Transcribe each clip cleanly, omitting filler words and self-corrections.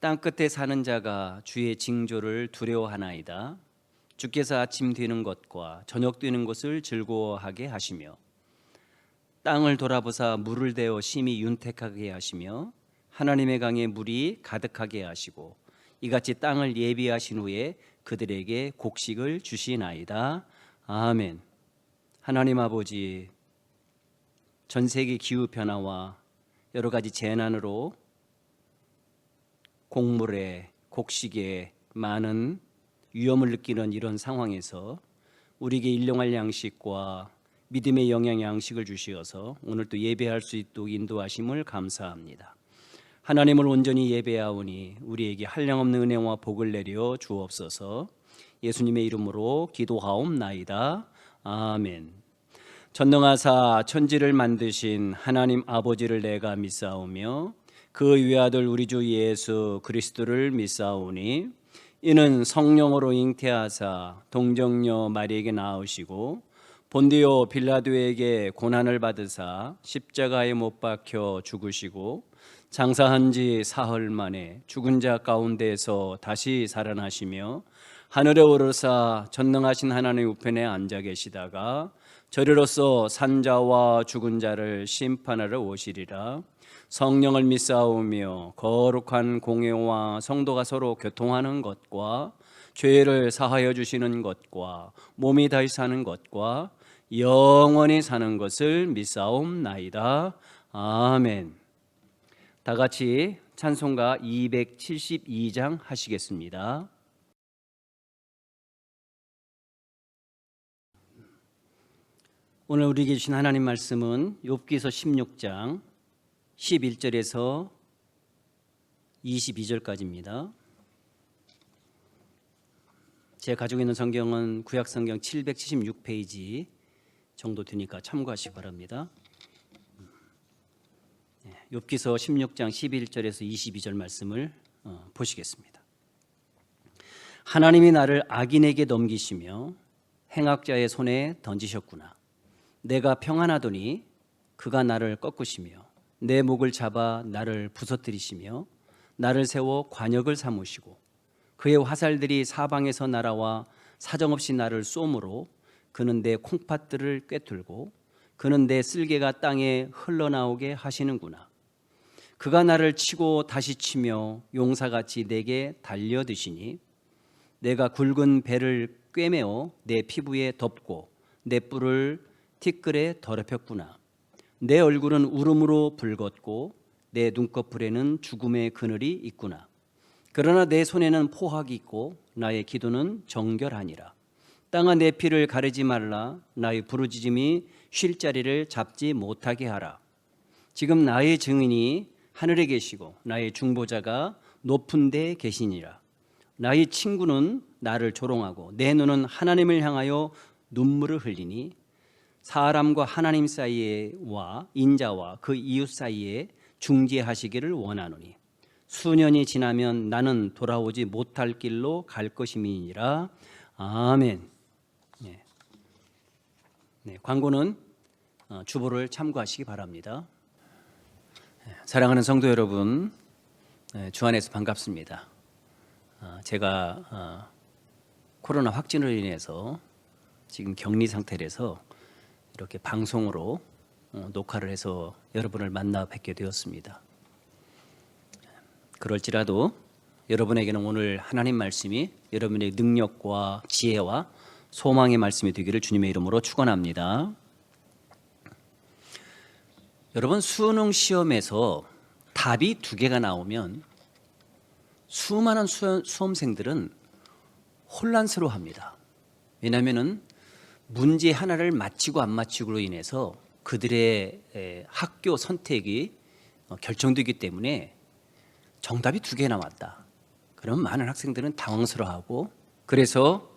땅끝에 사는 자가 주의 징조를 두려워하나이다. 주께서 아침 되는 것과 저녁 되는 것을 즐거워하게 하시며 땅을 돌아보사 물을 대어 심히 윤택하게 하시며 하나님의 강에 물이 가득하게 하시고 이같이 땅을 예비하신 후에 그들에게 곡식을 주시나이다. 아멘. 하나님 아버지, 전 세계 기후 변화와 여러 가지 재난으로 곡물에 곡식에 많은 위험을 느끼는 이런 상황에서 우리에게 일용할 양식과 믿음의 영양 양식을 주시어서 오늘 또 예배할 수 있도록 인도하심을 감사합니다. 하나님을 온전히 예배하오니 우리에게 한량없는 은혜와 복을 내려 주옵소서. 예수님의 이름으로 기도하옵나이다. 아멘. 전능하사 천지를 만드신 하나님 아버지를 내가 믿사오며 그 외아들 우리 주 예수 그리스도를 믿사오니 이는 성령으로 잉태하사 동정녀 마리에게 낳으시고 본디오 빌라도에게 고난을 받으사 십자가에 못 박혀 죽으시고 장사한 지 사흘 만에 죽은 자 가운데서 다시 살아나시며 하늘에 오르사 전능하신 하나님 우편에 앉아 계시다가 저리로서 산자와 죽은 자를 심판하러 오시리라. 성령을 믿사오며 거룩한 공회와 성도가 서로 교통하는 것과 죄를 사하여 주시는 것과 몸이 다시 사는 것과 영원히 사는 것을 믿사옵나이다. 아멘. 다 같이 찬송가 272장 하시겠습니다. 오늘 우리에게 주신 하나님 말씀은 욥기서 16장 11절에서 22절까지입니다. 제가 가지고 있는 성경은 구약성경 776페이지 정도 되니까 참고하시기 바랍니다. 욥기서 16장 11절에서 22절 말씀을 보시겠습니다. 하나님이 나를 악인에게 넘기시며 행악자의 손에 던지셨구나. 내가 평안하더니 그가 나를 꺾으시며 내 목을 잡아 나를 부서뜨리시며 나를 세워 관역을 삼으시고 그의 화살들이 사방에서 날아와 사정없이 나를 쏘므로 그는 내 콩팥들을 꿰뚫고 그는 내 쓸개가 땅에 흘러나오게 하시는구나. 그가 나를 치고 다시 치며 용사같이 내게 달려드시니 내가 굵은 배를 꿰매어 내 피부에 덮고 내 뿔을 티끌에 더럽혔구나. 내 얼굴은 울음으로 붉었고 내 눈꺼풀에는 죽음의 그늘이 있구나. 그러나 내 손에는 포학이 있고 나의 기도는 정결하니라. 땅아 내 피를 가르지 말라. 나의 부르짖음이 쉴 자리를 잡지 못하게 하라. 지금 나의 증인이 하늘에 계시고 나의 중보자가 높은 데에 계시니라. 나의 친구는 나를 조롱하고 내 눈은 하나님을 향하여 눈물을 흘리니 사람과 하나님 사이에와 인자와 그 이웃 사이에 중재하시기를 원하노니 수년이 지나면 나는 돌아오지 못할 길로 갈 것임이니라. 아멘. 광고는 주보를 참고하시기 바랍니다. 사랑하는 성도 여러분, 주 안에서 반갑습니다. 제가 코로나 확진으로 인해서 지금 격리 상태라서 이렇게 방송으로 녹화를 해서 여러분을 만나 뵙게 되었습니다. 그럴지라도 여러분에게는 오늘 하나님 말씀이 여러분의 능력과 지혜와 소망의 말씀이 되기를 주님의 이름으로 축원합니다. 여러분, 수능 시험에서 답이 2개가 나오면 수많은 수험생들은 혼란스러워합니다. 왜냐하면 문제 하나를 맞히고 안 맞히고로 인해서 그들의 학교 선택이 결정되기 때문에 정답이 2개 나왔다. 그럼 많은 학생들은 당황스러워하고 그래서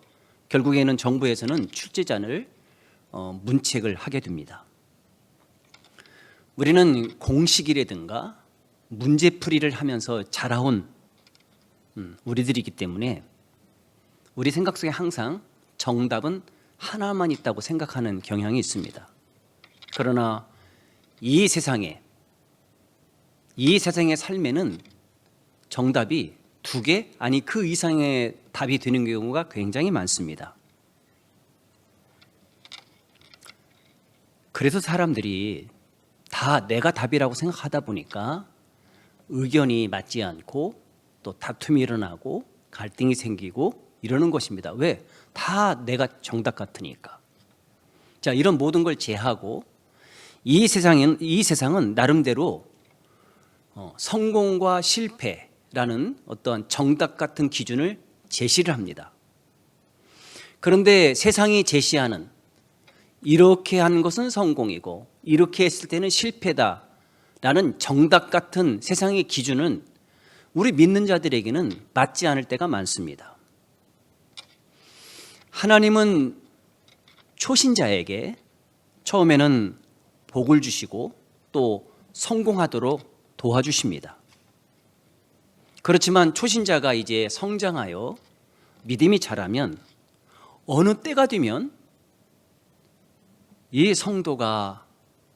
결국에는 정부에서는 출제자를 문책을 하게 됩니다. 우리는 공식이라든가 문제풀이를 하면서 자라온 우리들이기 때문에 우리 생각 속에 항상 정답은 하나만 있다고 생각하는 경향이 있습니다. 그러나 이 세상의 삶에는 정답이 2개, 아니 그 이상의 답이 되는 경우가 굉장히 많습니다. 그래서 사람들이 다 내가 답이라고 생각하다 보니까 의견이 맞지 않고 또 다툼이 일어나고 갈등이 생기고 이러는 것입니다. 왜? 다 내가 정답 같으니까. 자, 이런 모든 걸 제하고 이 세상은 나름대로 성공과 실패라는 어떤 정답 같은 기준을 제시를 합니다. 그런데 세상이 제시하는 이렇게 하는 것은 성공이고 이렇게 했을 때는 실패다라는 정답 같은 세상의 기준은 우리 믿는 자들에게는 맞지 않을 때가 많습니다. 하나님은 초신자에게 처음에는 복을 주시고 또 성공하도록 도와주십니다. 그렇지만 초신자가 이제 성장하여 믿음이 자라면 어느 때가 되면 이 성도가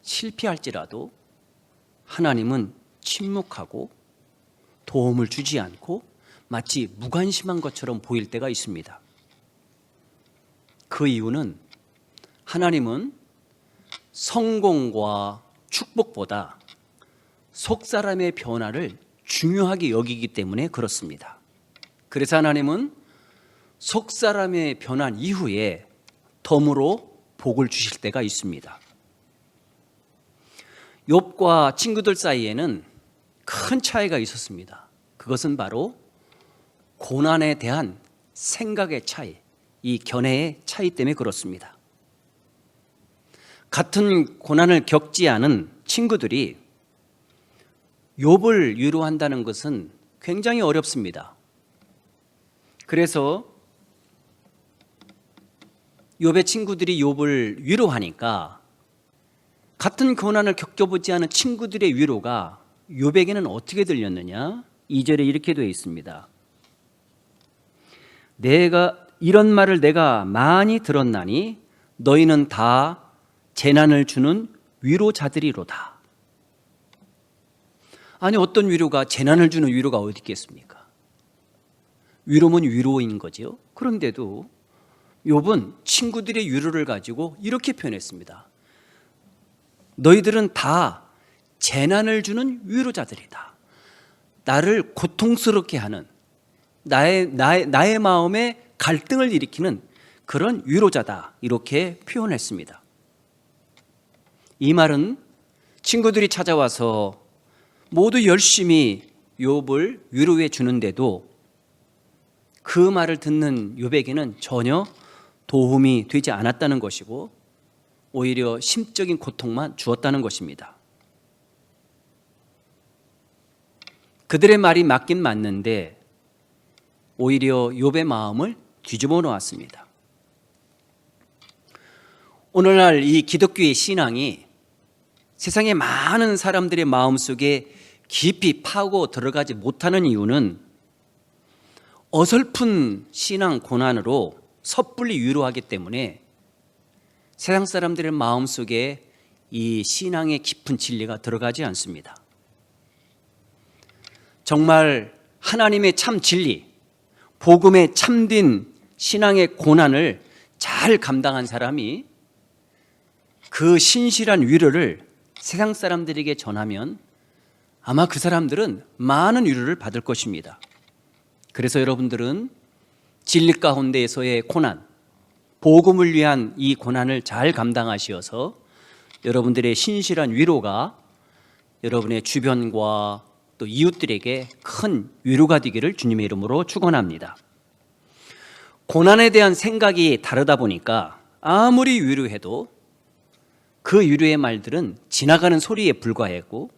실패할지라도 하나님은 침묵하고 도움을 주지 않고 마치 무관심한 것처럼 보일 때가 있습니다. 그 이유는 하나님은 성공과 축복보다 속사람의 변화를 중요하게 여기기 때문에 그렇습니다. 그래서 하나님은 속사람의 변한 이후에 덤으로 복을 주실 때가 있습니다. 욥과 친구들 사이에는 큰 차이가 있었습니다. 그것은 바로 고난에 대한 생각의 차이, 이 견해의 차이 때문에 그렇습니다. 같은 고난을 겪지 않은 친구들이 욥을 위로한다는 것은 굉장히 어렵습니다. 그래서 욥의 친구들이 욥을 위로하니까 같은 고난을 겪어보지 않은 친구들의 위로가 욥에게는 어떻게 들렸느냐? 2절에 이렇게 되어 있습니다. 이런 말을 내가 많이 들었나니 너희는 다 재난을 주는 위로자들이로다. 아니 어떤 위로가 재난을 주는 위로가 어디 있겠습니까? 위로면 위로인 거죠. 그런데도 욥은 친구들의 위로를 가지고 이렇게 표현했습니다. 너희들은 다 재난을 주는 위로자들이다. 나를 고통스럽게 하는 나의 마음에 갈등을 일으키는 그런 위로자다. 이렇게 표현했습니다. 이 말은 친구들이 찾아와서 모두 열심히 욥을 위로해 주는데도 그 말을 듣는 욥에게는 전혀 도움이 되지 않았다는 것이고 오히려 심적인 고통만 주었다는 것입니다. 그들의 말이 맞긴 맞는데 오히려 욥의 마음을 뒤집어 놓았습니다. 오늘날 이 기독교의 신앙이 세상의 많은 사람들의 마음속에 깊이 파고 들어가지 못하는 이유는 어설픈 신앙 고난으로 섣불리 위로하기 때문에 세상 사람들의 마음속에 이 신앙의 깊은 진리가 들어가지 않습니다. 정말 하나님의 참 진리, 복음에 참된 신앙의 고난을 잘 감당한 사람이 그 신실한 위로를 세상 사람들에게 전하면 아마 그 사람들은 많은 위로를 받을 것입니다. 그래서 여러분들은 진리 가운데에서의 고난, 복음을 위한 이 고난을 잘 감당하시어서 여러분들의 신실한 위로가 여러분의 주변과 또 이웃들에게 큰 위로가 되기를 주님의 이름으로 축원합니다. 고난에 대한 생각이 다르다 보니까 아무리 위로해도 그 위로의 말들은 지나가는 소리에 불과했고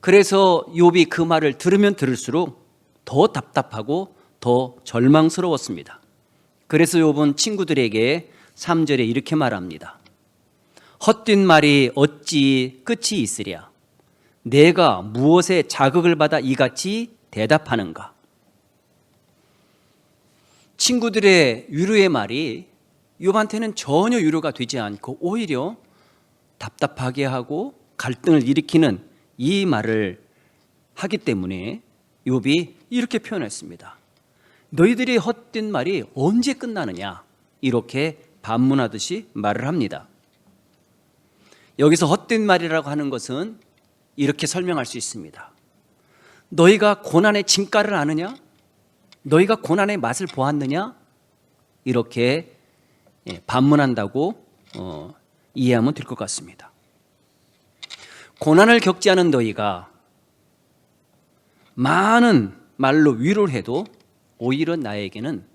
그래서 욥이 그 말을 들으면 들을수록 더 답답하고 더 절망스러웠습니다. 그래서 욥은 친구들에게 3절에 이렇게 말합니다. 헛된 말이 어찌 끝이 있으랴? 내가 무엇에 자극을 받아 이같이 대답하는가? 친구들의 위로의 말이 욥한테는 전혀 위로가 되지 않고 오히려 답답하게 하고 갈등을 일으키는 이 말을 하기 때문에 욥이 이렇게 표현했습니다. 너희들이 헛된 말이 언제 끝나느냐, 이렇게 반문하듯이 말을 합니다. 여기서 헛된 말이라고 하는 것은 이렇게 설명할 수 있습니다. 너희가 고난의 진가를 아느냐? 너희가 고난의 맛을 보았느냐? 이렇게 반문한다고 이해하면 될 것 같습니다. 고난을 겪지 않은 너희가 많은 말로 위로를 해도 오히려 나에게는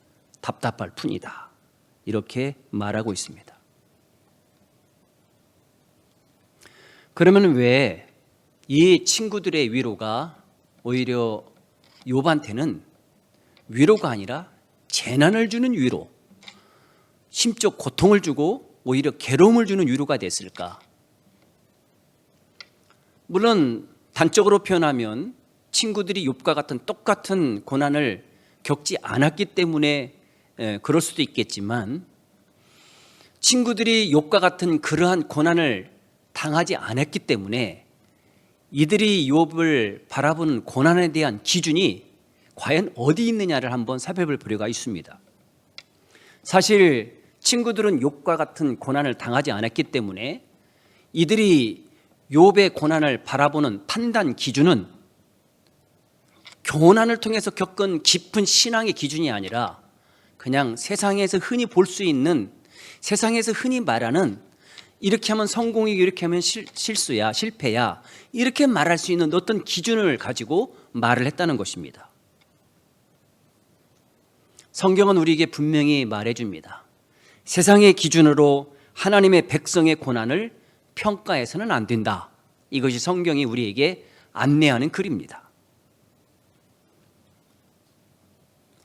답답할 뿐이다, 이렇게 말하고 있습니다. 그러면 왜 이 친구들의 위로가 오히려 욥한테는 위로가 아니라 재난을 주는 위로, 심적 고통을 주고 오히려 괴로움을 주는 위로가 됐을까? 물론 단적으로 표현하면 친구들이 욥과 같은 똑같은 고난을 겪지 않았기 때문에 그럴 수도 있겠지만, 친구들이 욥과 같은 그러한 고난을 당하지 않았기 때문에 이들이 욥을 바라보는 고난에 대한 기준이 과연 어디 있느냐를 한번 살펴볼 필요가 있습니다. 사실 친구들은 욥과 같은 고난을 당하지 않았기 때문에 이들이 욥의 고난을 바라보는 판단 기준은 고난을 통해서 겪은 깊은 신앙의 기준이 아니라 그냥 세상에서 흔히 볼 수 있는, 세상에서 흔히 말하는 이렇게 하면 성공이고 이렇게 하면 실수야, 실패야, 이렇게 말할 수 있는 어떤 기준을 가지고 말을 했다는 것입니다. 성경은 우리에게 분명히 말해줍니다. 세상의 기준으로 하나님의 백성의 고난을 평가해서는 안 된다. 이것이 성경이 우리에게 안내하는 글입니다.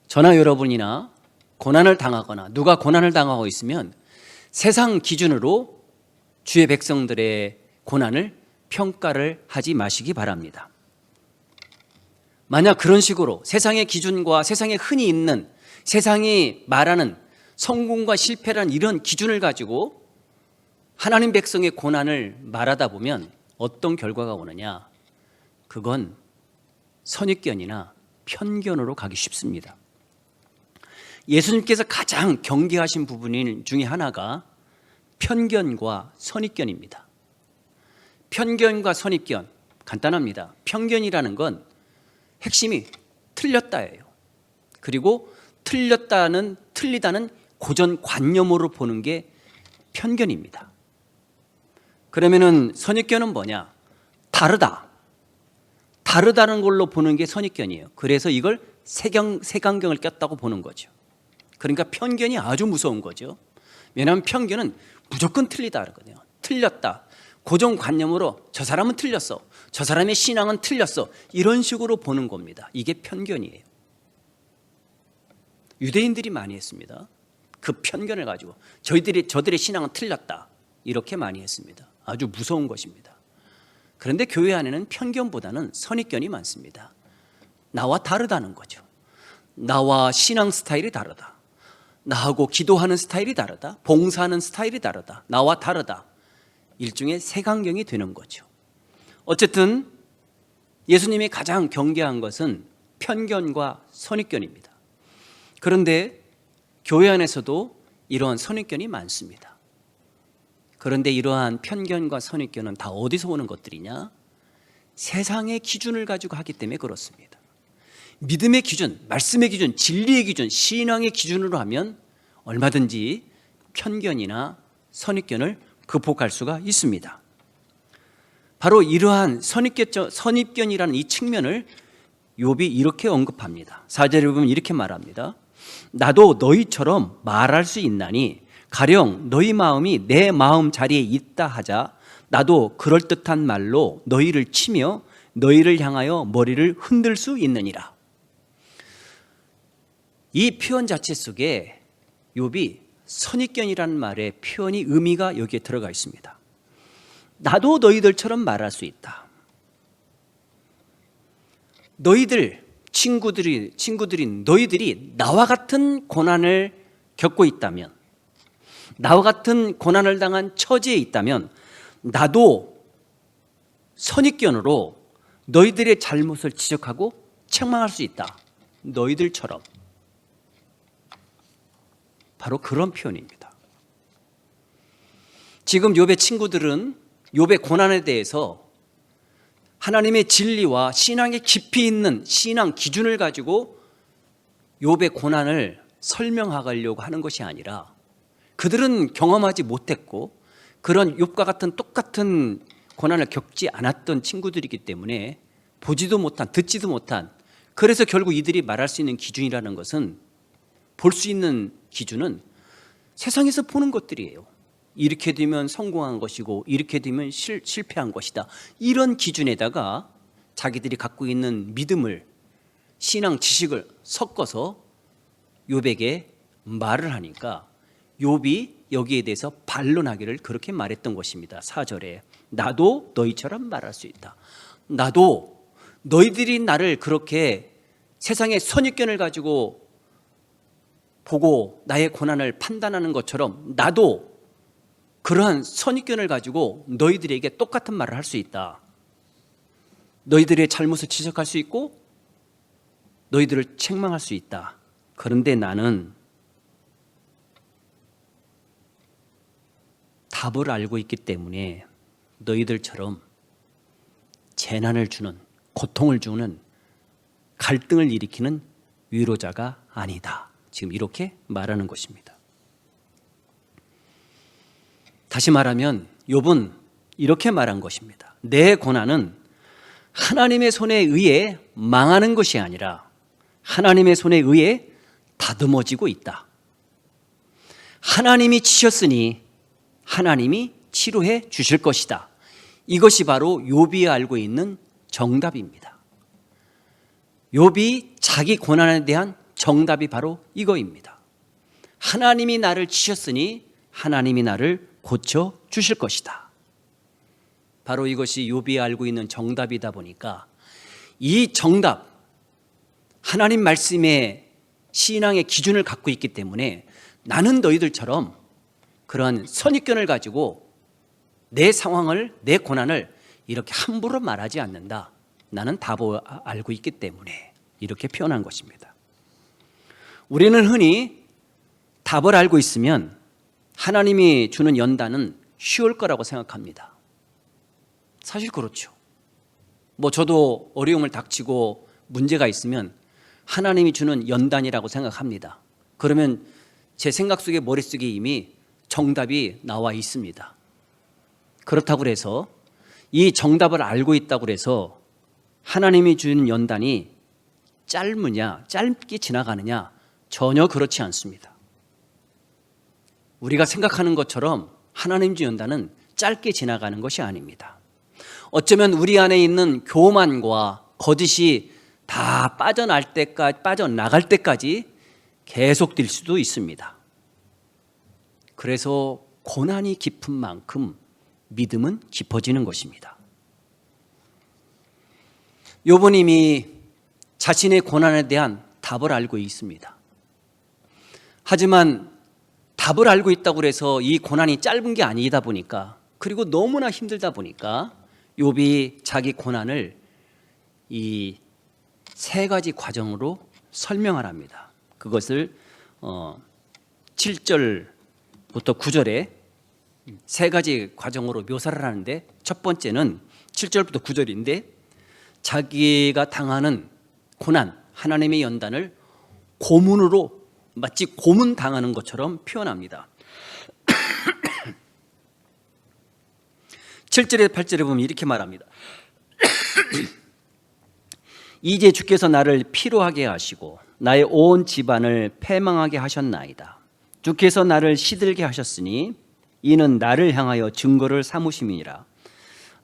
저나 여러분이나 고난을 당하거나 누가 고난을 당하고 있으면 세상 기준으로 주의 백성들의 고난을 평가를 하지 마시기 바랍니다. 만약 그런 식으로 세상의 기준과 세상에 흔히 있는, 세상이 말하는 성공과 실패라는 이런 기준을 가지고 하나님 백성의 고난을 말하다 보면 어떤 결과가 오느냐? 그건 선입견이나 편견으로 가기 쉽습니다. 예수님께서 가장 경계하신 부분 중에 하나가 편견과 선입견입니다. 편견과 선입견, 간단합니다. 편견이라는 건 핵심이 틀렸다예요. 그리고 틀리다는 고정관념으로 보는 게 편견입니다. 그러면은 선입견은 뭐냐? 다르다는 걸로 보는 게 선입견이에요. 그래서 이걸 색안경을 꼈다고 보는 거죠. 그러니까 편견이 아주 무서운 거죠. 왜냐하면 편견은 무조건 틀리다 그러거든요. 틀렸다. 고정관념으로 저 사람은 틀렸어, 저 사람의 신앙은 틀렸어, 이런 식으로 보는 겁니다. 이게 편견이에요. 유대인들이 많이 했습니다. 그 편견을 가지고 저들의 신앙은 틀렸다, 이렇게 많이 했습니다. 아주 무서운 것입니다. 그런데 교회 안에는 편견보다는 선입견이 많습니다. 나와 다르다는 거죠. 나와 신앙 스타일이 다르다, 나하고 기도하는 스타일이 다르다, 봉사하는 스타일이 다르다, 나와 다르다, 일종의 색안경이 되는 거죠. 어쨌든 예수님이 가장 경계한 것은 편견과 선입견입니다. 그런데 교회 안에서도 이러한 선입견이 많습니다. 그런데 이러한 편견과 선입견은 다 어디서 오는 것들이냐? 세상의 기준을 가지고 하기 때문에 그렇습니다. 믿음의 기준, 말씀의 기준, 진리의 기준, 신앙의 기준으로 하면 얼마든지 편견이나 선입견을 극복할 수가 있습니다. 바로 이러한 선입견이라는 이 측면을 욥이 이렇게 언급합니다. 4절에 보면 이렇게 말합니다. 나도 너희처럼 말할 수 있나니 가령 너희 마음이 내 마음 자리에 있다 하자 나도 그럴듯한 말로 너희를 치며 너희를 향하여 머리를 흔들 수 있느니라. 이 표현 자체 속에 욥이 선입견이라는 말의 표현이 의미가 여기에 들어가 있습니다. 나도 너희들처럼 말할 수 있다. 친구들인 너희들이 나와 같은 고난을 겪고 있다면, 나와 같은 고난을 당한 처지에 있다면 나도 선입견으로 너희들의 잘못을 지적하고 책망할 수 있다. 너희들처럼. 바로 그런 표현입니다. 지금 욥의 친구들은 욥의 고난에 대해서 하나님의 진리와 신앙에 깊이 있는 신앙 기준을 가지고 욥의 고난을 설명하려고 하는 것이 아니라, 그들은 경험하지 못했고 그런 욥과 같은 똑같은 고난을 겪지 않았던 친구들이기 때문에 보지도 못한, 듣지도 못한, 그래서 결국 이들이 말할 수 있는 기준이라는 것은, 볼 수 있는 기준은 세상에서 보는 것들이에요. 이렇게 되면 성공한 것이고 이렇게 되면 실패한 것이다. 이런 기준에다가 자기들이 갖고 있는 믿음을, 신앙 지식을 섞어서 욥에게 말을 하니까 욥이 여기에 대해서 반론하기를 그렇게 말했던 것입니다. 4절에 나도 너희처럼 말할 수 있다. 나도 너희들이 나를 그렇게 세상의 선입견을 가지고 보고 나의 고난을 판단하는 것처럼 나도 그러한 선입견을 가지고 너희들에게 똑같은 말을 할 수 있다. 너희들의 잘못을 지적할 수 있고 너희들을 책망할 수 있다. 그런데 나는 답을 알고 있기 때문에 너희들처럼 재난을 주는, 고통을 주는, 갈등을 일으키는 위로자가 아니다. 지금 이렇게 말하는 것입니다. 다시 말하면 욥은 이렇게 말한 것입니다. 내 고난은 하나님의 손에 의해 망하는 것이 아니라 하나님의 손에 의해 다듬어지고 있다. 하나님이 치셨으니 하나님이 치료해 주실 것이다. 이것이 바로 욥이 알고 있는 정답입니다. 욥이 자기 고난에 대한 정답이 바로 이거입니다. 하나님이 나를 치셨으니 하나님이 나를 고쳐 주실 것이다. 바로 이것이 욥이 알고 있는 정답이다 보니까 이 정답, 하나님 말씀의 신앙의 기준을 갖고 있기 때문에 나는 너희들처럼 그러한 선입견을 가지고 내 상황을, 내 고난을 이렇게 함부로 말하지 않는다. 나는 답을 알고 있기 때문에 이렇게 표현한 것입니다. 우리는 흔히 답을 알고 있으면 하나님이 주는 연단은 쉬울 거라고 생각합니다. 사실 그렇죠. 저도 어려움을 닥치고 문제가 있으면 하나님이 주는 연단이라고 생각합니다. 그러면 제 생각 속에, 머릿속에 이미 정답이 나와 있습니다. 그렇다고 해서 이 정답을 알고 있다고 해서 하나님이 주는 연단이 짧으냐, 짧게 지나가느냐, 전혀 그렇지 않습니다. 우리가 생각하는 것처럼 하나님 주 연단은 짧게 지나가는 것이 아닙니다. 어쩌면 우리 안에 있는 교만과 거짓이 다 빠져나갈 때까지 계속될 수도 있습니다. 그래서 고난이 깊은 만큼 믿음은 깊어지는 것입니다. 욥은 이미 자신의 고난에 대한 답을 알고 있습니다. 하지만 답을 알고 있다고 해서 이 고난이 짧은 게 아니다 보니까, 그리고 너무나 힘들다 보니까 욥이 자기 고난을 이 세 가지 과정으로 설명하랍니다. 그것을 7절부터 9절에 세 가지 과정으로 묘사를 하는데, 첫 번째는 7절부터 9절인데 자기가 당하는 고난, 하나님의 연단을 고문으로, 마치 고문 당하는 것처럼 표현합니다. 7절에 8절에 보면 이렇게 말합니다. 이제 주께서 나를 피로하게 하시고 나의 온 집안을 패망하게 하셨나이다. 주께서 나를 시들게 하셨으니 이는 나를 향하여 증거를 삼으심이니라.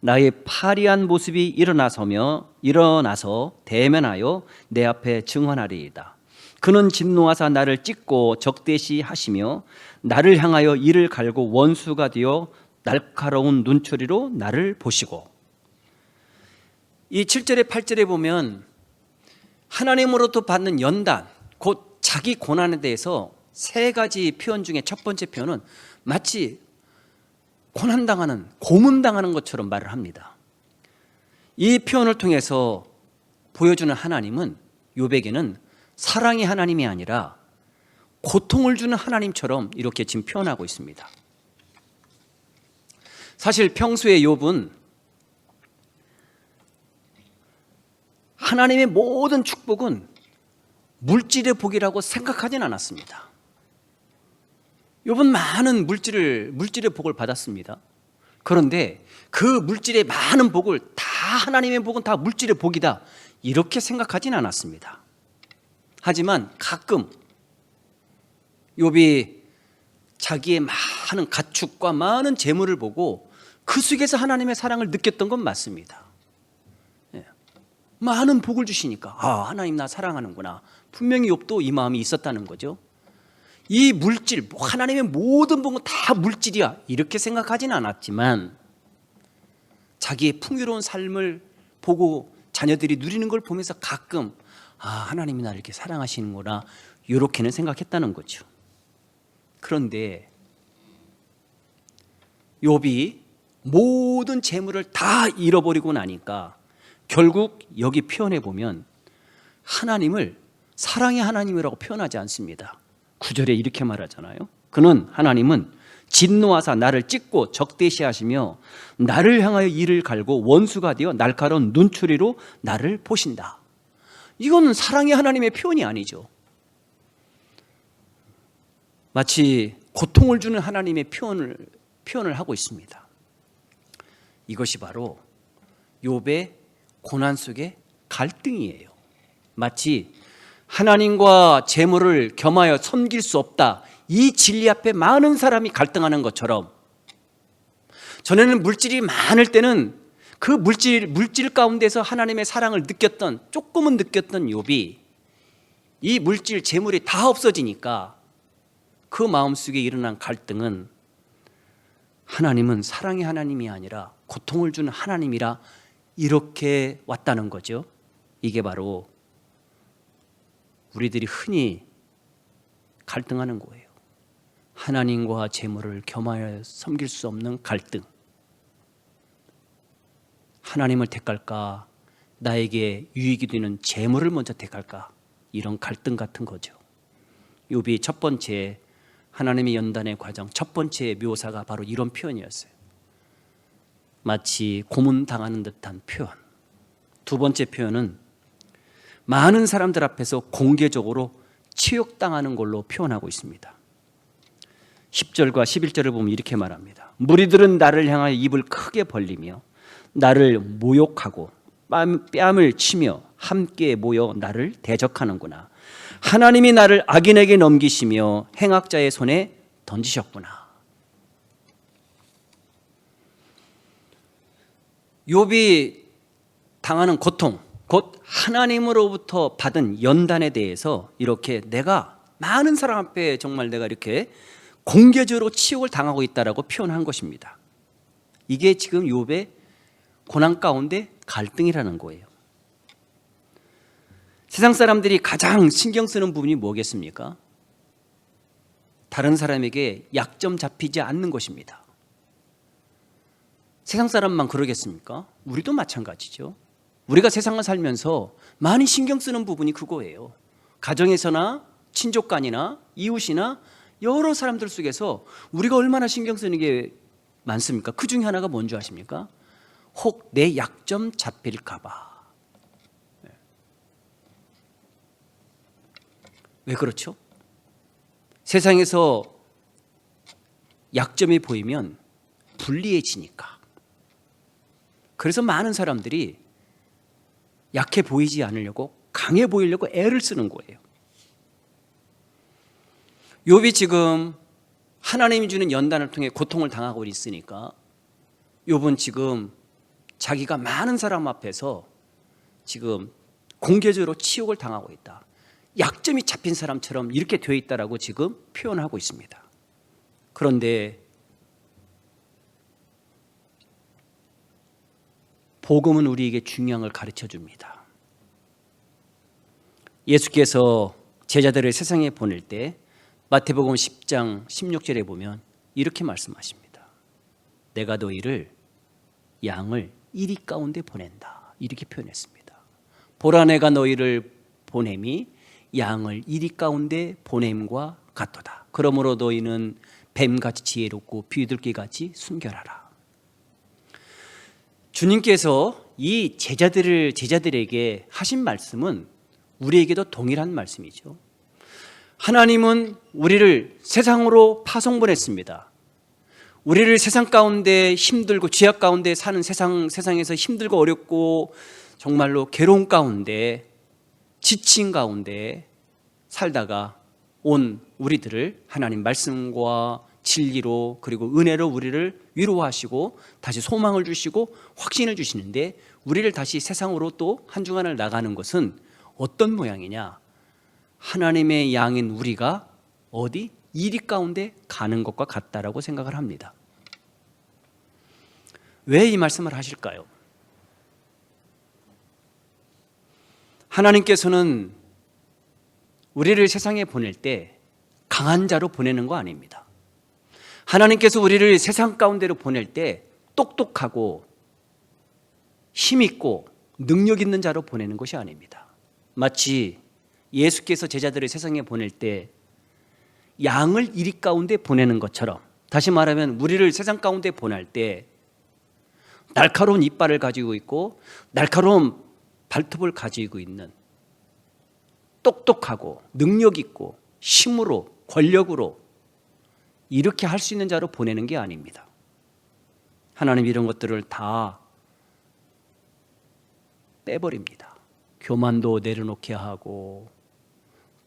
나의 파리한 모습이 일어나서 대면하여 내 앞에 증언하리이다. 그는 진노하사 나를 찢고 적대시 하시며 나를 향하여 이를 갈고 원수가 되어 날카로운 눈초리로 나를 보시고. 이 7절에 8절에 보면 하나님으로부터 받는 연단, 곧 자기 고난에 대해서 세 가지 표현 중에 첫 번째 표현은 마치 고난당하는, 고문당하는 것처럼 말을 합니다. 이 표현을 통해서 보여주는 하나님은 욥에게는 사랑의 하나님이 아니라 고통을 주는 하나님처럼 이렇게 지금 표현하고 있습니다. 사실 평소에 욥은 하나님의 모든 축복은 물질의 복이라고 생각하진 않았습니다. 욥은 많은 물질의 복을 받았습니다. 그런데 그 물질의 많은 복을 다 하나님의 복은 다 물질의 복이다 이렇게 생각하진 않았습니다. 하지만 가끔 욥이 자기의 많은 가축과 많은 재물을 보고 그 속에서 하나님의 사랑을 느꼈던 건 맞습니다. 많은 복을 주시니까 하나님 나 사랑하는구나. 분명히 욥도 이 마음이 있었다는 거죠. 이 물질, 하나님의 모든 복은 다 물질이야 이렇게 생각하진 않았지만 자기의 풍요로운 삶을 보고 자녀들이 누리는 걸 보면서 가끔 하나님이 나를 이렇게 사랑하시는구나 이렇게는 생각했다는 거죠. 그런데 욥이 모든 재물을 다 잃어버리고 나니까 결국 여기 표현해 보면 하나님을 사랑의 하나님이라고 표현하지 않습니다. 9절에 이렇게 말하잖아요. 그는 하나님은 진노하사 나를 찢고 적대시하시며 나를 향하여 이를 갈고 원수가 되어 날카로운 눈초리로 나를 보신다. 이거는 사랑의 하나님의 표현이 아니죠. 마치 고통을 주는 하나님의 표현을 하고 있습니다. 이것이 바로 욥의 고난 속의 갈등이에요. 마치 하나님과 재물을 겸하여 섬길 수 없다 이 진리 앞에 많은 사람이 갈등하는 것처럼 전에는 물질이 많을 때는 그 물질 가운데서 하나님의 사랑을 조금은 느꼈던 욥이 이 물질 재물이 다 없어지니까 그 마음속에 일어난 갈등은 하나님은 사랑의 하나님이 아니라 고통을 주는 하나님이라 이렇게 왔다는 거죠. 이게 바로 우리들이 흔히 갈등하는 거예요. 하나님과 재물을 겸하여 섬길 수 없는 갈등. 하나님을 택할까? 나에게 유익이 되는 재물을 먼저 택할까? 이런 갈등 같은 거죠. 욥이 첫 번째 하나님의 연단의 과정, 첫 번째 묘사가 바로 이런 표현이었어요. 마치 고문당하는 듯한 표현. 두 번째 표현은 많은 사람들 앞에서 공개적으로 치욕당하는 걸로 표현하고 있습니다. 10절과 11절을 보면 이렇게 말합니다. 무리들은 나를 향하여 입을 크게 벌리며 나를 모욕하고 뺨을 치며 함께 모여 나를 대적하는구나. 하나님이 나를 악인에게 넘기시며 행악자의 손에 던지셨구나. 욥이 당하는 고통, 곧 하나님으로부터 받은 연단에 대해서 이렇게 내가 많은 사람 앞에 정말 내가 이렇게 공개적으로 치욕을 당하고 있다라고 표현한 것입니다. 이게 지금 욥의 고난 가운데 갈등이라는 거예요. 세상 사람들이 가장 신경 쓰는 부분이 뭐겠습니까? 다른 사람에게 약점 잡히지 않는 것입니다. 세상 사람만 그러겠습니까? 우리도 마찬가지죠. 우리가 세상을 살면서 많이 신경 쓰는 부분이 그거예요. 가정에서나 친족간이나 이웃이나 여러 사람들 속에서 우리가 얼마나 신경 쓰는 게 많습니까? 그 중에 하나가 뭔지 아십니까? 혹 내 약점 잡힐까 봐. 왜 그렇죠? 세상에서 약점이 보이면 불리해지니까. 그래서 많은 사람들이 약해 보이지 않으려고 강해 보이려고 애를 쓰는 거예요. 욥이 지금 하나님이 주는 연단을 통해 고통을 당하고 있으니까 욥은 지금 자기가 많은 사람 앞에서 지금 공개적으로 치욕을 당하고 있다. 약점이 잡힌 사람처럼 이렇게 되어 있다라고 지금 표현하고 있습니다. 그런데 복음은 우리에게 중요한 걸 가르쳐 줍니다. 예수께서 제자들을 세상에 보낼 때 마태복음 10장 16절에 보면 이렇게 말씀하십니다. 내가 너희를 양을 이리 가운데 보낸다. 이렇게 표현했습니다. 보라 내가 너희를 보냄이 양을 이리 가운데 보냄과 같도다. 그러므로 너희는 뱀같이 지혜롭고 비둘기같이 순결하라. 주님께서 이 제자들에게 하신 말씀은 우리에게도 동일한 말씀이죠. 하나님은 우리를 세상으로 파송 보냈습니다. 우리를 세상 가운데 힘들고 죄악 가운데 사는 세상에서 힘들고 어렵고 정말로 괴로운 가운데 지친 가운데 살다가 온 우리들을 하나님 말씀과 진리로 그리고 은혜로 우리를 위로하시고 다시 소망을 주시고 확신을 주시는데 우리를 다시 세상으로 또 한 주간을 나가는 것은 어떤 모양이냐? 하나님의 양인 우리가 어디? 이리 가운데 가는 것과 같다라고 생각을 합니다. 왜 이 말씀을 하실까요? 하나님께서는 우리를 세상에 보낼 때 강한 자로 보내는 거 아닙니다. 하나님께서 우리를 세상 가운데로 보낼 때 똑똑하고 힘있고 능력 있는 자로 보내는 것이 아닙니다. 마치 예수께서 제자들을 세상에 보낼 때 양을 이리 가운데 보내는 것처럼, 다시 말하면 우리를 세상 가운데 보낼 때 날카로운 이빨을 가지고 있고 날카로운 발톱을 가지고 있는 똑똑하고 능력 있고 힘으로 권력으로 이렇게 할 수 있는 자로 보내는 게 아닙니다. 하나님 이런 것들을 다 빼버립니다. 교만도 내려놓게 하고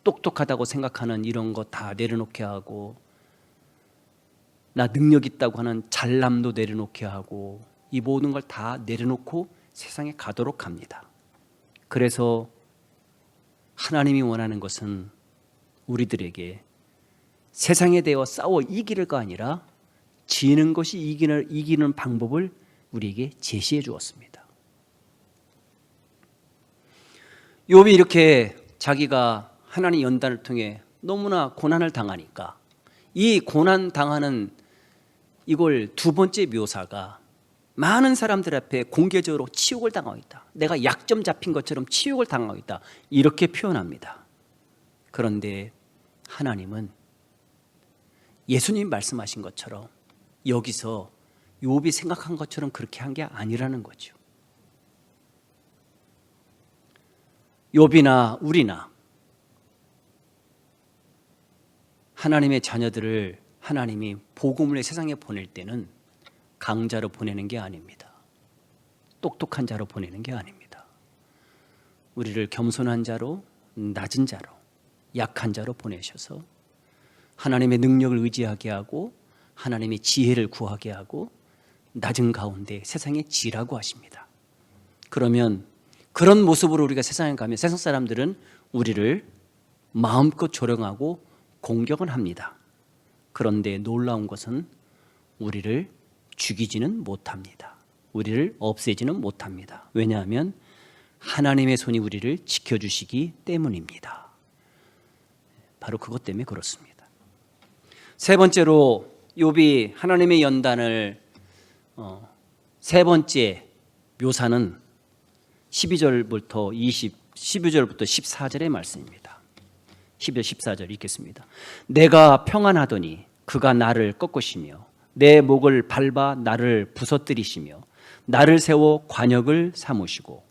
똑똑하다고 생각하는 이런 거 다 내려놓게 하고 나 능력 있다고 하는 잘남도 내려놓게 하고 이 모든 걸 다 내려놓고 세상에 가도록 합니다. 그래서 하나님이 원하는 것은 우리들에게 세상에 대해 싸워 이기려가 아니라 지는 것이 이기는 방법을 우리에게 제시해 주었습니다. 욥이 이렇게 자기가 하나님 연단을 통해 너무나 고난을 당하니까 이 고난 당하는 이걸 두 번째 묘사가 많은 사람들 앞에 공개적으로 치욕을 당하고 있다. 내가 약점 잡힌 것처럼 치욕을 당하고 있다. 이렇게 표현합니다. 그런데 하나님은 예수님 말씀하신 것처럼 여기서 욥이 생각한 것처럼 그렇게 한 게 아니라는 거죠. 욥이나 우리나 하나님의 자녀들을 하나님이 복음을 세상에 보낼 때는 강자로 보내는 게 아닙니다. 똑똑한 자로 보내는 게 아닙니다. 우리를 겸손한 자로, 낮은 자로, 약한 자로 보내셔서 하나님의 능력을 의지하게 하고 하나님의 지혜를 구하게 하고 낮은 가운데 세상에 지라고 하십니다. 그러면 그런 모습으로 우리가 세상에 가면 세상 사람들은 우리를 마음껏 조롱하고 공격은 합니다. 그런데 놀라운 것은 우리를 죽이지는 못합니다. 우리를 없애지는 못합니다. 왜냐하면 하나님의 손이 우리를 지켜주시기 때문입니다. 바로 그것 때문에 그렇습니다. 세 번째로 욥이 하나님의 연단을 세 번째 묘사는 12절부터 14절의 말씀입니다. 12절 14절 읽겠습니다. 내가 평안하더니 그가 나를 꺾으시며 내 목을 밟아 나를 부서뜨리시며 나를 세워 관역을 삼으시고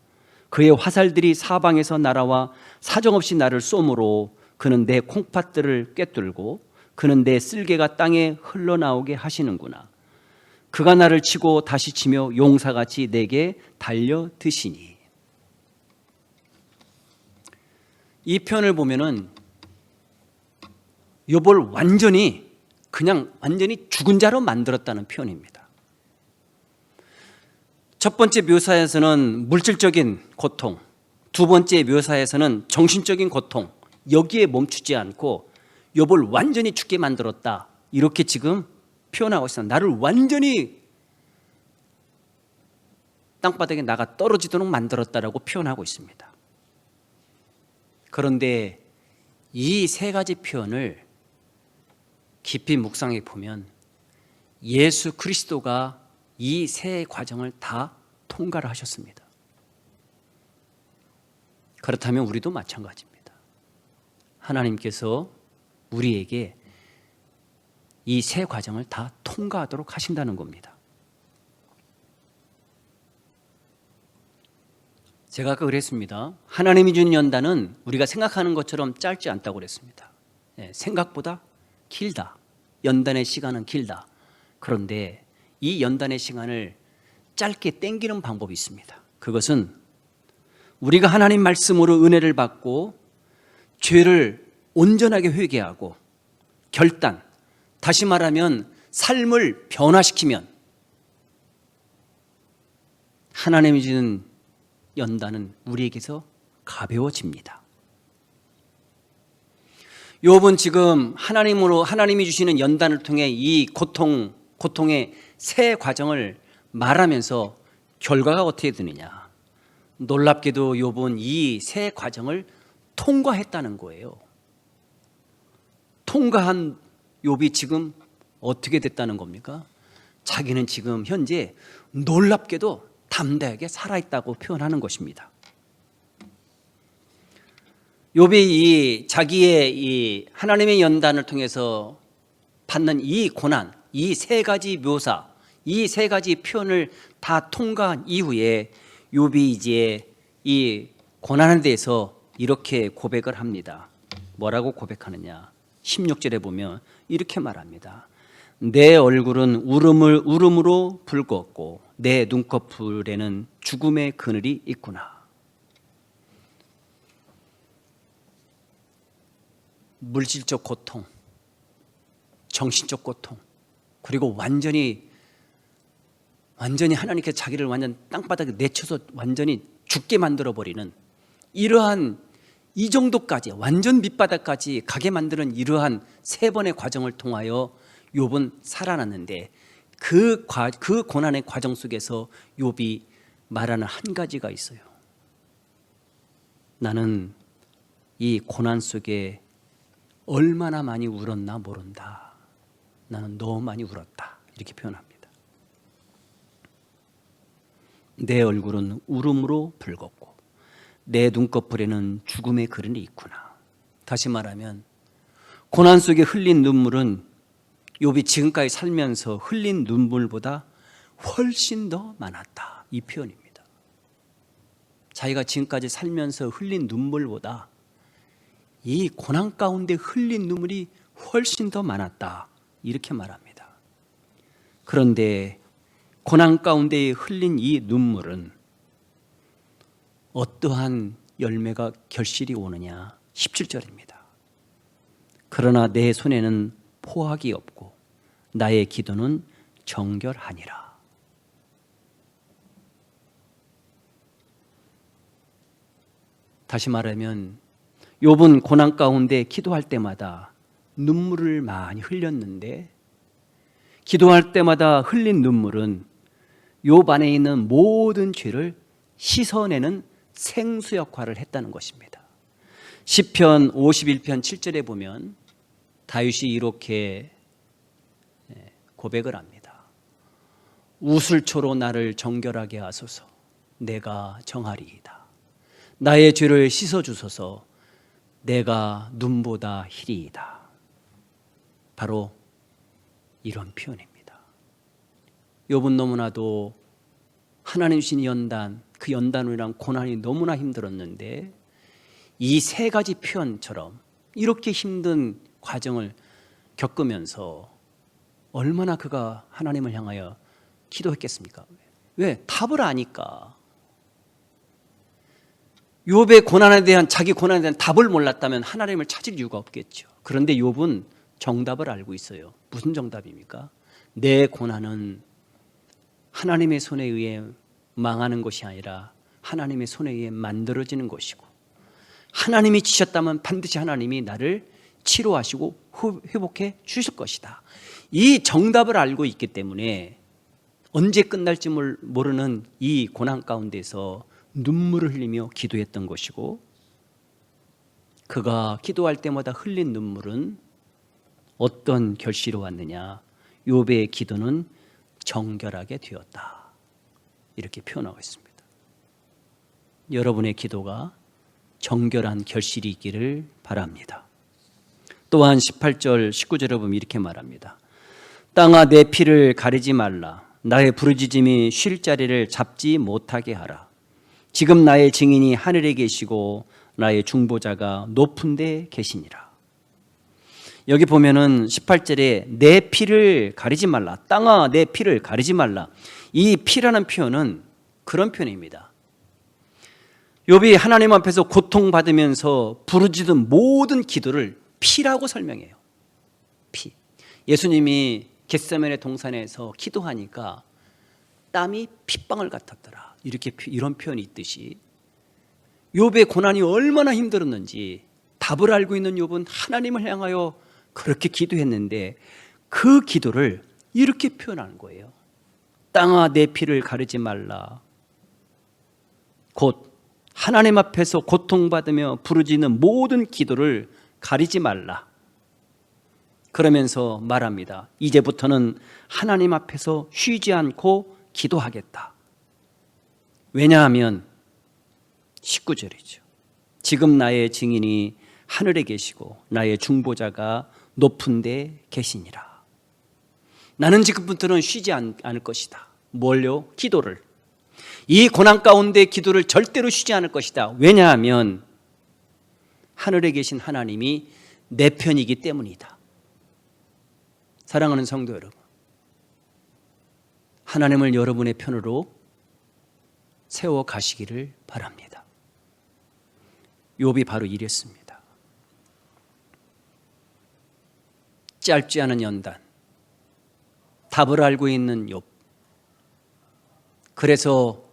그의 화살들이 사방에서 날아와 사정없이 나를 쏘므로 그는 내 콩팥들을 꿰뚫고 그는 내 쓸개가 땅에 흘러나오게 하시는구나. 그가 나를 치고 다시 치며 용사같이 내게 달려드시니. 이 표현을 보면은 욥을 완전히 죽은 자로 만들었다는 표현입니다. 첫 번째 묘사에서는 물질적인 고통, 두 번째 묘사에서는 정신적인 고통, 여기에 멈추지 않고 욥을 완전히 죽게 만들었다. 이렇게 지금 표현하고 있어요. 나를 완전히 땅바닥에 나가 떨어지도록 만들었다라고 표현하고 있습니다. 그런데 이 세 가지 표현을 깊이 묵상해 보면 예수 그리스도가 이 세 과정을 다 통과를 하셨습니다. 그렇다면 우리도 마찬가지입니다. 하나님께서 우리에게 이 세 과정을 다 통과하도록 하신다는 겁니다. 제가 아까 그랬습니다. 하나님이 준 연단은 우리가 생각하는 것처럼 짧지 않다고 그랬습니다. 생각보다 길다. 연단의 시간은 길다. 그런데 이 연단의 시간을 짧게 땡기는 방법이 있습니다. 그것은 우리가 하나님 말씀으로 은혜를 받고 죄를 온전하게 회개하고 결단, 다시 말하면 삶을 변화시키면 하나님이 주는 연단은 우리에게서 가벼워집니다. 욥은 지금 하나님이 주시는 연단을 통해 이 고통의 세 과정을 말하면서 결과가 어떻게 되느냐. 놀랍게도 욥은 이 세 과정을 통과했다는 거예요. 통과한 욥이 지금 어떻게 됐다는 겁니까? 자기는 지금 현재 놀랍게도 담대하게 살아있다고 표현하는 것입니다. 욥이 자기의 이 하나님의 연단을 통해서 받는 이 고난, 이 세 가지 묘사, 이 세 가지 표현을 다 통과한 이후에 욥이 이제 이 고난에 대해서 이렇게 고백을 합니다. 뭐라고 고백하느냐? 16절에 보면 이렇게 말합니다. 내 얼굴은 울음으로 붉었고 내 눈꺼풀에는 죽음의 그늘이 있구나. 물질적 고통, 정신적 고통, 그리고 완전히 하나님께 자기를 완전 땅바닥에 내쳐서 완전히 죽게 만들어버리는 이러한 이 정도까지 완전 밑바닥까지 가게 만드는 이러한 세 번의 과정을 통하여 욥은 살아났는데 그 고난의 과정 속에서 욥이 말하는 한 가지가 있어요. 나는 이 고난 속에 얼마나 많이 울었나 모른다. 나는 너무 많이 울었다. 이렇게 표현합니다. 내 얼굴은 울음으로 붉었고 내 눈꺼풀에는 죽음의 그늘이 있구나. 다시 말하면 고난 속에 흘린 눈물은 욥이 지금까지 살면서 흘린 눈물보다 훨씬 더 많았다. 이 표현입니다. 자기가 지금까지 살면서 흘린 눈물보다 이 고난 가운데 흘린 눈물이 훨씬 더 많았다. 이렇게 말합니다. 그런데 고난 가운데 흘린 이 눈물은 어떠한 열매가 결실이 오느냐? 17절입니다. 그러나 내 손에는 포악이 없고 나의 기도는 정결하니라. 다시 말하면 욥은 고난 가운데 기도할 때마다 눈물을 많이 흘렸는데 기도할 때마다 흘린 눈물은 욥 안에 있는 모든 죄를 씻어내는 생수 역할을 했다는 것입니다. 시편 51편 7절에 보면 다윗이 이렇게 고백을 합니다. 우슬초로 나를 정결하게 하소서. 내가 정하리이다. 나의 죄를 씻어주소서. 내가 눈보다 희리이다. 바로 이런 표현입니다. 욥은 너무나도 하나님 주신 연단, 그 연단으로 인한 고난이 너무나 힘들었는데 이 세 가지 표현처럼 이렇게 힘든 과정을 겪으면서 얼마나 그가 하나님을 향하여 기도했겠습니까? 왜? 답을 아니까. 욥의 고난에 대한 자기 고난에 대한 답을 몰랐다면 하나님을 찾을 이유가 없겠죠. 그런데 욥은 정답을 알고 있어요. 무슨 정답입니까? 내 고난은 하나님의 손에 의해 망하는 것이 아니라 하나님의 손에 의해 만들어지는 것이고 하나님이 지셨다면 반드시 하나님이 나를 치료하시고 회복해 주실 것이다. 이 정답을 알고 있기 때문에 언제 끝날지 모르는 이 고난 가운데서 눈물을 흘리며 기도했던 것이고 그가 기도할 때마다 흘린 눈물은 어떤 결실이 왔느냐? 욥의 기도는 정결하게 되었다. 이렇게 표현하고 있습니다. 여러분의 기도가 정결한 결실이 있기를 바랍니다. 또한 18절 19절에 보면 이렇게 말합니다. 땅아 내 피를 가리지 말라. 나의 부르짖음이 쉴 자리를 잡지 못하게 하라. 지금 나의 증인이 하늘에 계시고 나의 중보자가 높은 데 계시니라. 여기 보면은 18절에 내 피를 가리지 말라. 땅아 내 피를 가리지 말라. 이 피라는 표현은 그런 표현입니다. 욥이 하나님 앞에서 고통받으면서 부르짖은 모든 기도를 피라고 설명해요. 피. 예수님이 겟세마네 동산에서 기도하니까 땀이 핏방울 같았더라. 이런 표현이 있듯이 욥의 고난이 얼마나 힘들었는지 답을 알고 있는 욥은 하나님을 향하여 그렇게 기도했는데 그 기도를 이렇게 표현하는 거예요. 땅아 내 피를 가르지 말라. 곧 하나님 앞에서 고통받으며 부르짖는 모든 기도를 가리지 말라. 그러면서 말합니다. 이제부터는 하나님 앞에서 쉬지 않고 기도하겠다. 왜냐하면 19절이죠. 지금 나의 증인이 하늘에 계시고 나의 중보자가 높은 데 계시니라. 나는 지금부터는 쉬지 않을 것이다. 뭘요? 기도를. 이 고난 가운데 기도를 절대로 쉬지 않을 것이다. 왜냐하면 하늘에 계신 하나님이 내 편이기 때문이다. 사랑하는 성도 여러분, 하나님을 여러분의 편으로 세워 가시기를 바랍니다. 욥이 바로 이랬습니다. 짧지 않은 연단, 답을 알고 있는 욥. 그래서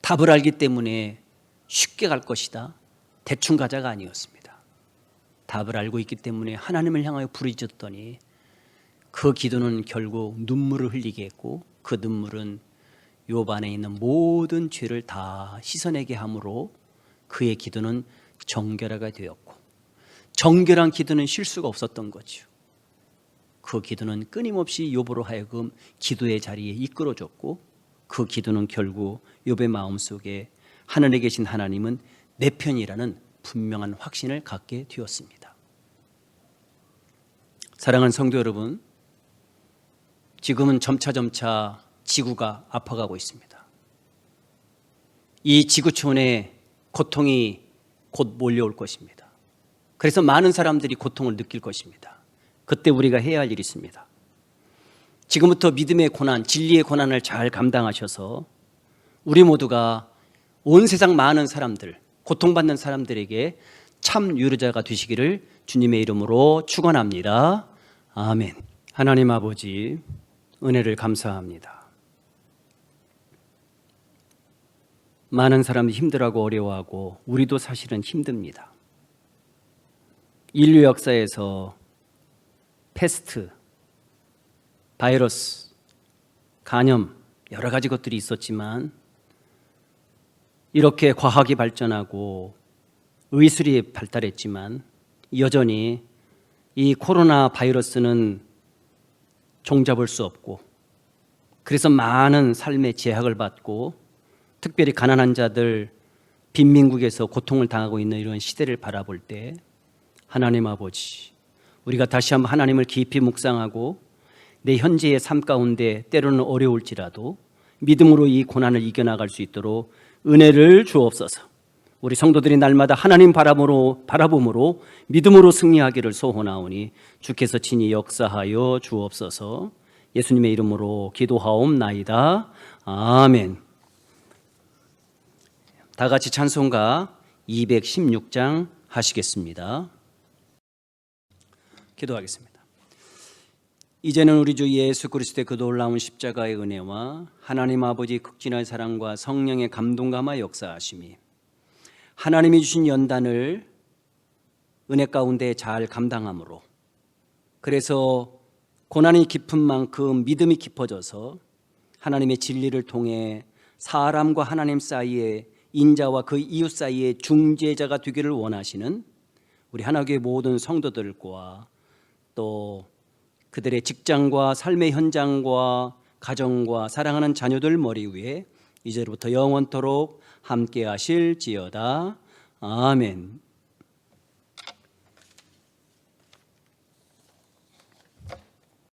답을 알기 때문에 쉽게 갈 것이다, 대충 가자가 아니었습니다. 답을 알고 있기 때문에 하나님을 향하여 부르짖었더니 그 기도는 결국 눈물을 흘리게 했고 그 눈물은 욥 안에 있는 모든 죄를 다 씻어내게 함으로 그의 기도는 정결하게 되었고, 정결한 기도는 쉴 수가 없었던 거죠. 그 기도는 끊임없이 욥으로 하여금 기도의 자리에 이끌어줬고 그 기도는 결국 욥의 마음속에 하늘에 계신 하나님은 내 편이라는 분명한 확신을 갖게 되었습니다. 사랑하는 성도 여러분, 지금은 점차 지구가 아파가고 있습니다. 이 지구촌에 고통이 곧 몰려올 것입니다. 그래서 많은 사람들이 고통을 느낄 것입니다. 그때 우리가 해야 할 일이 있습니다. 지금부터 믿음의 고난, 진리의 고난을 잘 감당하셔서 우리 모두가 온 세상 많은 사람들, 고통받는 사람들에게 참 유로자가 되시기를 주님의 이름으로 축원합니다. 아멘. 하나님 아버지, 은혜를 감사합니다. 많은 사람이 힘들어하고 어려워하고 우리도 사실은 힘듭니다. 인류 역사에서 패스트, 바이러스, 간염 여러 가지 것들이 있었지만 이렇게 과학이 발전하고 의술이 발달했지만 여전히 이 코로나 바이러스는 종잡을 수 없고, 그래서 많은 삶의 제약을 받고 특별히 가난한 자들, 빈민국에서 고통을 당하고 있는 이런 시대를 바라볼 때 하나님 아버지, 우리가 다시 한번 하나님을 깊이 묵상하고 내 현재의 삶 가운데 때로는 어려울지라도 믿음으로 이 고난을 이겨나갈 수 있도록 은혜를 주옵소서. 우리 성도들이 날마다 하나님 바라봄으로 믿음으로 승리하기를 소원하오니 주께서 친히 역사하여 주옵소서. 예수님의 이름으로 기도하옵나이다. 아멘. 다 같이 찬송가 216장 하시겠습니다. 기도하겠습니다. 이제는 우리 주 예수 그리스도의 그 놀라운 십자가의 은혜와 하나님 아버지 극진한 사랑과 성령의 감동감화 역사하심이 하나님이 주신 연단을 은혜 가운데 잘 감당함으로, 그래서 고난이 깊은 만큼 믿음이 깊어져서 하나님의 진리를 통해 사람과 하나님 사이에, 인자와 그 이웃 사이에 중재자가 되기를 원하시는 우리 하나교회 모든 성도들과 또 그들의 직장과 삶의 현장과 가정과 사랑하는 자녀들 머리 위에 이제부터 영원토록 함께 하실지어다. 아멘.